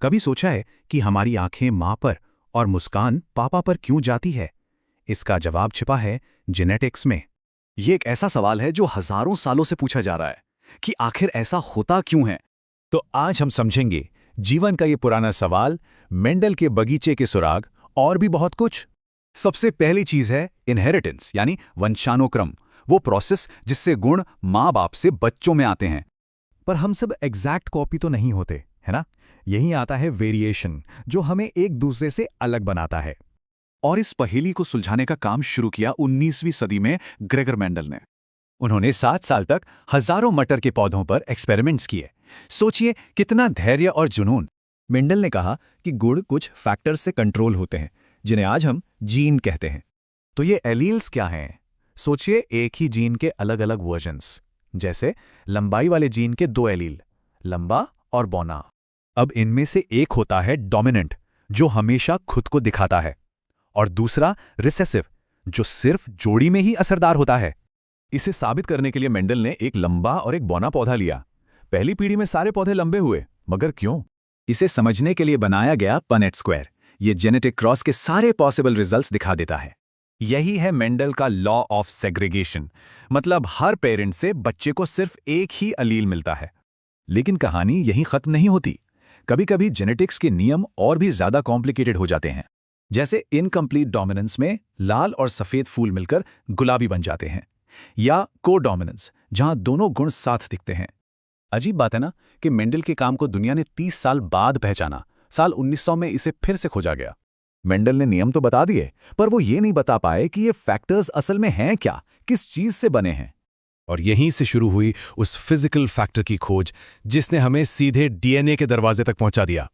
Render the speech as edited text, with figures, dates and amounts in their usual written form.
कभी सोचा है कि हमारी आंखें माँ पर और मुस्कान पापा पर क्यों जाती है? इसका जवाब छिपा है जेनेटिक्स में। ये एक ऐसा सवाल है जो हजारों सालों से पूछा जा रहा है कि आखिर ऐसा होता क्यों है। तो आज हम समझेंगे जीवन का ये पुराना सवाल, मेंडल के बगीचे के सुराग और भी बहुत कुछ। सबसे पहली चीज है इनहेरिटेंस, यानी वंशानुक्रम, वो प्रोसेस जिससे गुण माँ बाप से बच्चों में आते हैं। पर हम सब एग्जैक्ट कॉपी तो नहीं होते, है ना? यही आता है वेरिएशन, जो हमें एक दूसरे से अलग बनाता है। और इस पहेली को सुलझाने का काम शुरू किया 19वीं सदी में ग्रेगर मेंडल ने। उन्होंने 7 साल तक हजारों मटर के पौधों पर एक्सपेरिमेंट्स किए। सोचिए कितना धैर्य और जुनून। मेंडल ने कहा कि गुण कुछ फैक्टर्स से कंट्रोल होते हैं, जिन्हें आज हम जीन कहते हैं। तो ये एलील्स क्या हैं? सोचिए, एक ही जीन के अलग अलग वर्जन्स। जैसे लंबाई वाले जीन के 2 एलील, लंबा और बौना। अब इनमें से एक होता है डोमिनेंट, जो हमेशा खुद को दिखाता है, और दूसरा रिसेसिव, जो सिर्फ जोड़ी में ही असरदार होता है। इसे साबित करने के लिए मेंडल ने एक लंबा और एक बौना पौधा लिया। पहली पीढ़ी में सारे पौधे लंबे हुए, मगर क्यों? इसे समझने के लिए बनाया गया पनेट स्क्वायर। ये जेनेटिक क्रॉस के सारे पॉसिबल रिजल्ट्स दिखा देता है। यही है मेंडल का लॉ ऑफ सेग्रीगेशन, मतलब हर पेरेंट से बच्चे को सिर्फ एक ही अलील मिलता है। लेकिन कहानी यहीं खत्म नहीं होती। कभी कभी जेनेटिक्स के नियम और भी ज्यादा कॉम्प्लिकेटेड हो जाते हैं। जैसे इनकम्प्लीट डोमिनेंस में लाल और सफेद फूल मिलकर गुलाबी बन जाते हैं, या कोडोमिनेंस, जहां दोनों गुण साथ दिखते हैं। अजीब बात है ना कि मेंडल के काम को दुनिया ने 30 साल बाद पहचाना। साल 1900 में इसे फिर से खोजा गया। मेंडल ने नियम तो बता दिए, पर वो ये नहीं बता पाए कि ये फैक्टर्स असल में हैं क्या, किस चीज से बने हैं। और यहीं से शुरू हुई उस फिजिकल फैक्टर की खोज, जिसने हमें सीधे डीएनए के दरवाजे तक पहुंचा दिया।